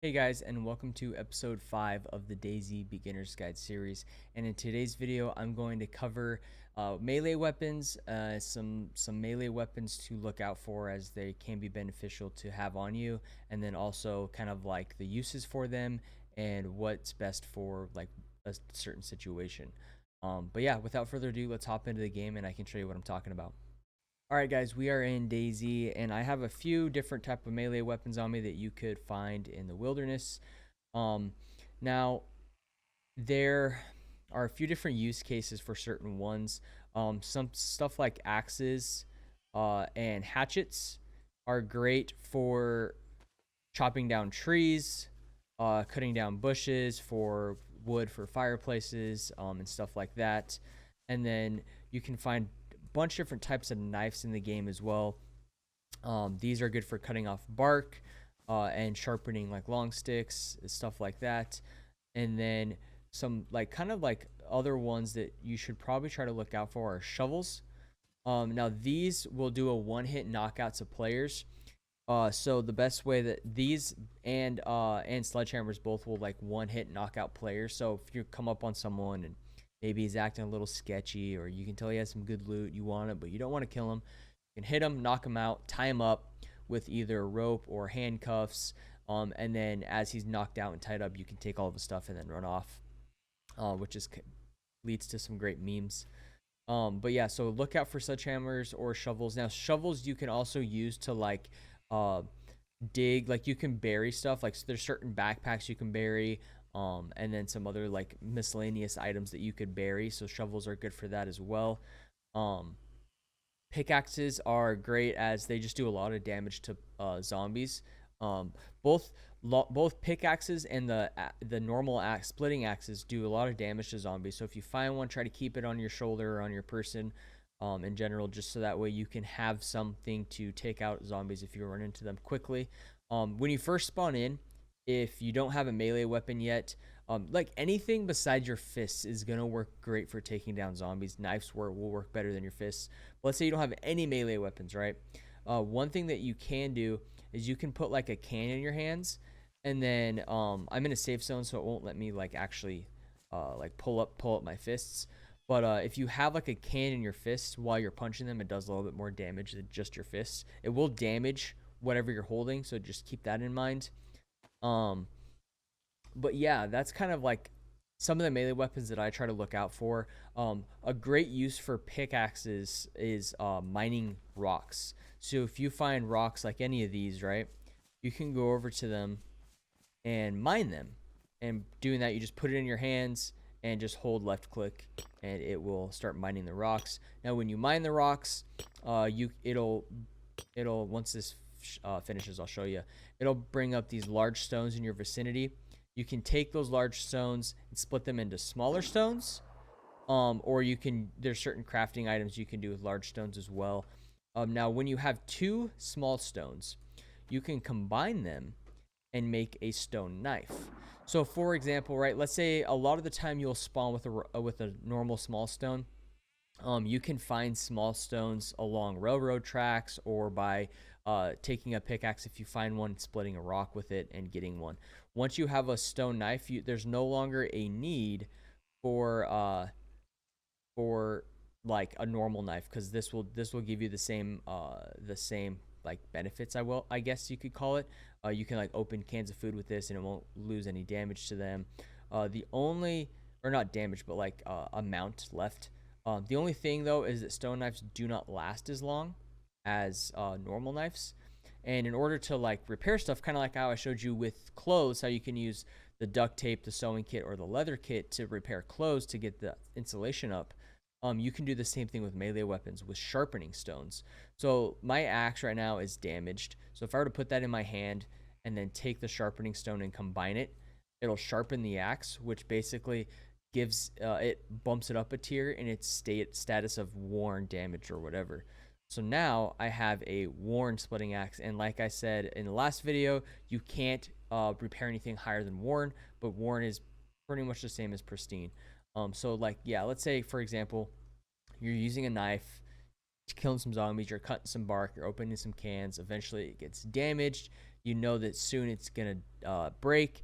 Hey guys, and welcome to episode 5 of the DayZ Beginner's Guide series. And in today's video, I'm going to cover melee weapons, some melee weapons to look out for as they can be beneficial to have on you, and then also kind of like the uses for them and what's best for like a certain situation. But yeah, without further ado, let's hop into the game and I can show you what I'm talking about. Alright guys, we are in DayZ, and I have a few different type of melee weapons on me that you could find in the wilderness. Um, Now, there are a few different use cases for certain ones. Some stuff like axes and hatchets are great for chopping down trees, cutting down bushes, for wood for fireplaces, and stuff like that. And then you can find a bunch of different types of knives in the game as well. These are good for cutting off bark and sharpening like long sticks, stuff like that. And then some like kind of like other ones that you should probably try to look out for are shovels. Now these will do a one-hit knockout to players. So the best way that these and sledgehammers both will like one-hit knockout players. So if you come up on someone and maybe he's acting a little sketchy, or you can tell he has some good loot, you want it, but you don't want to kill him, you can hit him, knock him out, tie him up with either rope or handcuffs. And then as he's knocked out and tied up, you can take all of his stuff and then run off, which is leads to some great memes. But yeah, so look out for sledgehammers or shovels. Now, shovels you can also use to like uh, dig, like you can bury stuff. Like so there's certain backpacks you can bury, and then some other like miscellaneous items that you could bury. So shovels are good for that as well. Um, Pickaxes are great as they just do a lot of damage to zombies. Um, both both pickaxes and the normal axe, splitting axes, do a lot of damage to zombies. So if you find one, try to keep it on your shoulder or on your person, in general, just so that way you can have something to take out zombies if you run into them quickly. When you first spawn in, if you don't have a melee weapon yet, like anything besides your fists is gonna work great for taking down zombies. Knives will work better than your fists. But let's say you don't have any melee weapons, right? One thing that you can do is you can put like a can in your hands, and then I'm in a safe zone, so it won't let me like actually like pull up my fists. But if you have like a can in your fists while you're punching them, it does a little bit more damage than just your fists. It will damage whatever you're holding, so just keep that in mind. Um, but yeah, that's kind of like some of the melee weapons that I try to look out for. A great use for pickaxes is mining rocks. So if you find rocks like any of these, right, you can go over to them and mine them. And doing that, you just put it in your hands and just hold left click, and it will start mining the rocks. Now, when you mine the rocks, it'll once this finishes, I'll show you. It'll bring up these large stones in your vicinity. You can take those large stones and split them into smaller stones, or you can. There's certain crafting items you can do with large stones as well. Now, when you have two small stones, you can combine them and make a stone knife. So, for example, right, let's say a lot of the time you'll spawn with a normal small stone. You can find small stones along railroad tracks, or by taking a pickaxe if you find one, splitting a rock with it and getting one. Once you have a stone knife, there's no longer a need for for like a normal knife, because this will give you the same like benefits, I guess you could call it. You can like open cans of food with this and it won't lose any damage to them. The only, or not damage, but like amount left. The only thing though is that stone knives do not last as long as normal knives. And in order to like repair stuff, kind of like how I showed you with clothes, how you can use the duct tape, the sewing kit, or the leather kit to repair clothes to get the insulation up, you can do the same thing with melee weapons with sharpening stones. So my axe right now is damaged. So if I were to put that in my hand and then take the sharpening stone and combine it, it'll sharpen the axe, which basically gives it bumps it up a tier in its status of worn, damaged, or whatever. So now I have a worn splitting axe, and like I said in the last video, you can't repair anything higher than worn, but worn is pretty much the same as pristine. So like, yeah, let's say for example, you're using a knife, killing some zombies, you're cutting some bark, you're opening some cans. Eventually it gets damaged. You know that soon it's gonna break.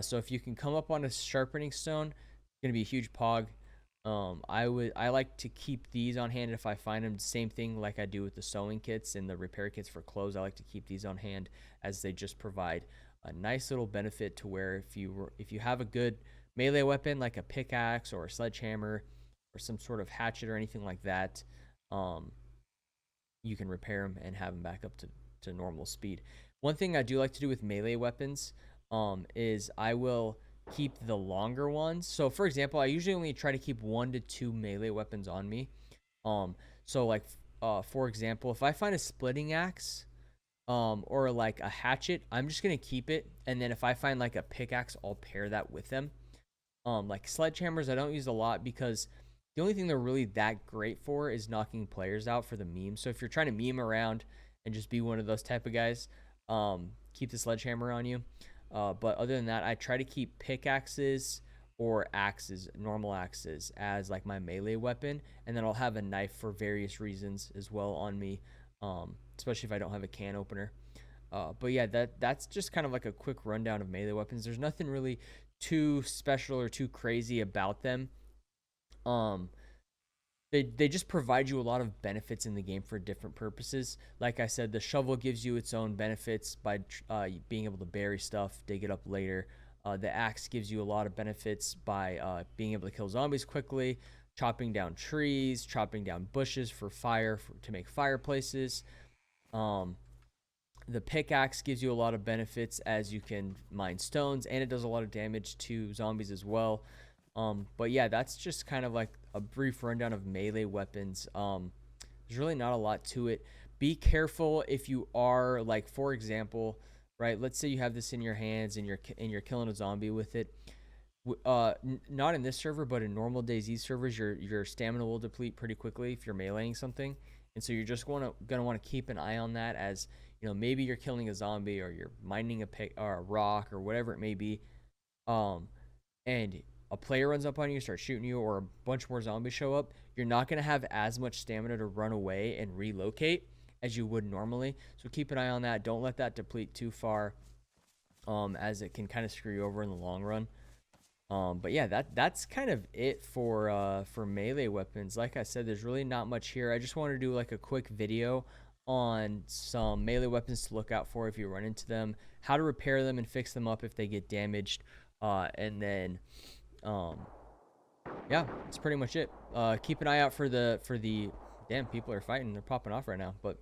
So if you can come up on a sharpening stone, it's gonna be a huge pog. I like to keep these on hand if I find them. Same thing like I do with the sewing kits and the repair kits for clothes. I like to keep these on hand as they just provide a nice little benefit to where if you have a good melee weapon like a pickaxe or a sledgehammer or some sort of hatchet or anything like that, you can repair them and have them back up to normal speed. One thing I do like to do with melee weapons is I will keep the longer ones. So for example, I usually only try to keep 1 to 2 melee weapons on me. So like for example, if I find a splitting axe or like a hatchet, I'm just gonna keep it, and then if I find like a pickaxe, I'll pair that with them. Like sledgehammers I don't use a lot because the only thing they're really that great for is knocking players out for the meme. So if you're trying to meme around and just be one of those type of guys, keep the sledgehammer on you. But other than that, I try to keep pickaxes or axes, normal axes, as like my melee weapon, and then I'll have a knife for various reasons as well on me, especially if I don't have a can opener. But yeah, that's just kind of like a quick rundown of melee weapons. There's nothing really too special or too crazy about them. They just provide you a lot of benefits in the game for different purposes. Like I said, the shovel gives you its own benefits by being able to bury stuff, dig it up later. The axe gives you a lot of benefits by being able to kill zombies quickly, chopping down trees, chopping down bushes for fire to make fireplaces. The pickaxe gives you a lot of benefits as you can mine stones, and it does a lot of damage to zombies as well. But yeah, that's just kind of like a brief rundown of melee weapons. There's really not a lot to it. Be careful if you are, like, for example, right, let's say you have this in your hands and you're killing a zombie with it. Not in this server, but in normal DayZ servers, your stamina will deplete pretty quickly if you're meleeing something, and so you're just gonna want to keep an eye on that. As you know, maybe you're killing a zombie or you're mining a rock or whatever it may be, and a player runs up on you, starts shooting you, or a bunch more zombies show up, you're not going to have as much stamina to run away and relocate as you would normally. So keep an eye on that. Don't let that deplete too far, as it can kind of screw you over in the long run. But yeah, that's kind of it for melee weapons. Like I said, there's really not much here. I just wanted to do like a quick video on some melee weapons to look out for if you run into them, how to repair them and fix them up if they get damaged, and then yeah, that's pretty much it. Keep an eye out for the damn, people are fighting, they're popping off right now, but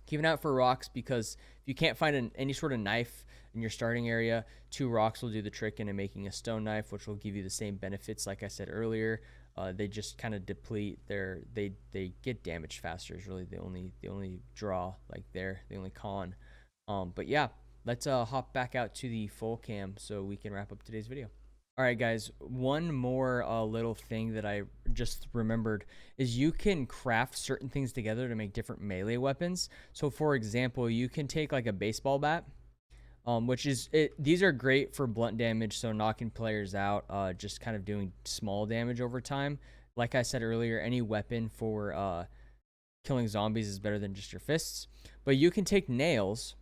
keep an eye out for rocks, because if you can't find any sort of knife in your starting area, 2 rocks will do the trick into making a stone knife, which will give you the same benefits like I said earlier. They just kind of deplete they get damaged faster is really the only draw, like the only con. But yeah, let's hop back out to the full cam so we can wrap up today's video. All right, guys, one more little thing that I just remembered is you can craft certain things together to make different melee weapons. So, for example, you can take like a baseball bat, these are great for blunt damage, so knocking players out, just kind of doing small damage over time. Like I said earlier, any weapon for killing zombies is better than just your fists. But you can take nails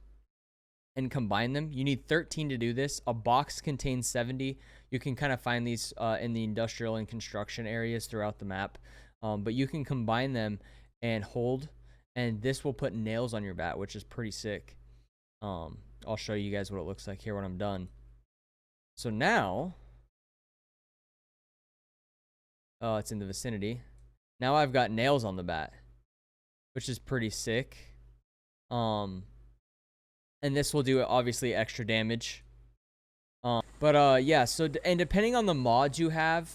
and combine them. You need 13 to do this. A box contains 70. You can kind of find these in the industrial and construction areas throughout the map. But you can combine them and hold, and this will put nails on your bat, which is pretty sick. I'll show you guys what it looks like here when I'm done. So now, it's in the vicinity. Now I've got nails on the bat, which is pretty sick. And this will do obviously extra damage. Yeah, so and depending on the mods you have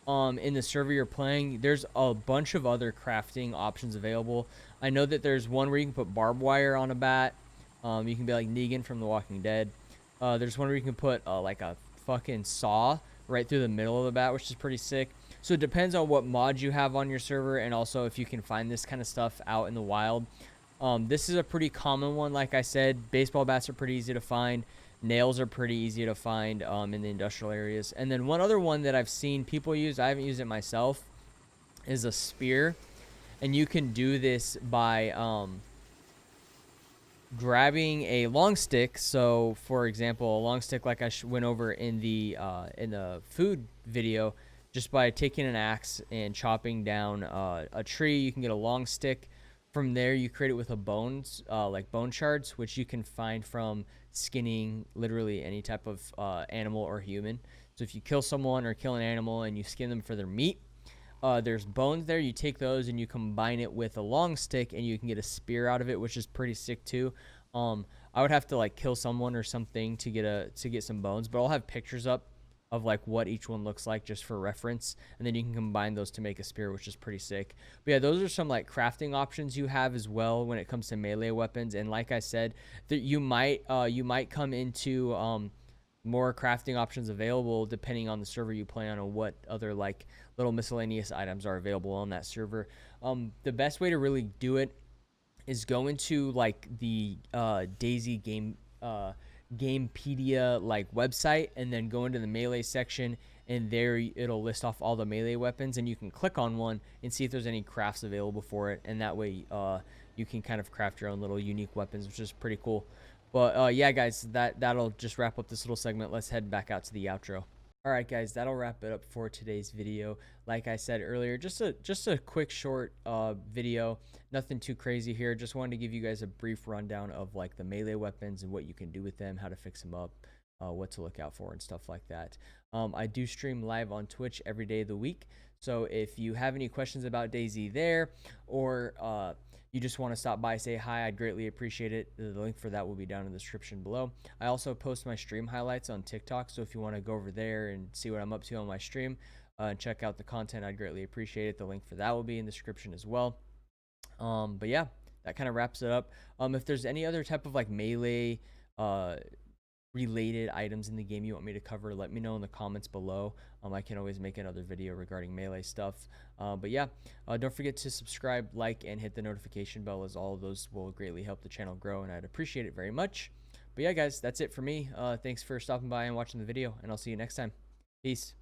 in the server you're playing, there's a bunch of other crafting options available. I know that there's one where you can put barbed wire on a bat. You can be like Negan from The Walking Dead. There's one where you can put like a fucking saw right through the middle of the bat, which is pretty sick. So it depends on what mods you have on your server, and also if you can find this kind of stuff out in the wild. This is a pretty common one. Like I said, baseball bats are pretty easy to find. Nails are pretty easy to find in the industrial areas. And then one other one that I've seen people use, I haven't used it myself, is a spear. and you can do this by grabbing a long stick. So for example, a long stick, like I went over in the food video, just by taking an axe and chopping down a tree, you can get a long stick. From there, you create it with a bones, like bone shards, which you can find from skinning literally any type of animal or human. So if you kill someone or kill an animal and you skin them for their meat, there's bones there. You take those and you combine it with a long stick, and you can get a spear out of it, which is pretty sick too. I would have to like kill someone or something to get some bones, but I'll have pictures up of like what each one looks like just for reference, and then you can combine those to make a spear, which is pretty sick. But yeah, those are some like crafting options you have as well when it comes to melee weapons. And like I said, that you might come into more crafting options available depending on the server you play on and what other like little miscellaneous items are available on that server. The best way to really do it is go into like the DayZ Gamepedia like website, and then go into the melee section, and there it'll list off all the melee weapons, and you can click on one and see if there's any crafts available for it, and that way you can kind of craft your own little unique weapons, which is pretty cool. But yeah, guys, that'll just wrap up this little segment. Let's head back out to the outro. All right, guys, that'll wrap it up for today's video. Like I said earlier, just a quick short video, nothing too crazy here. Just wanted to give you guys a brief rundown of like the melee weapons and what you can do with them, how to fix them up, what to look out for, and stuff like that. I do stream live on Twitch every day of the week, so if you have any questions about DayZ there, or you just want to stop by, say hi, I'd greatly appreciate it. The link for that will be down in the description below. I also post my stream highlights on TikTok, so if you want to go over there and see what I'm up to on my stream and check out the content, I'd greatly appreciate it. The link for that will be in the description as well. But yeah, that kind of wraps it up. If there's any other type of like melee related items in the game you want me to cover, let me know in the comments below. I can always make another video regarding melee stuff. But yeah, don't forget to subscribe, like, and hit the notification bell, as all of those will greatly help the channel grow, and I'd appreciate it very much. But yeah, guys, that's it for me. Thanks for stopping by and watching the video, and I'll see you next time. Peace.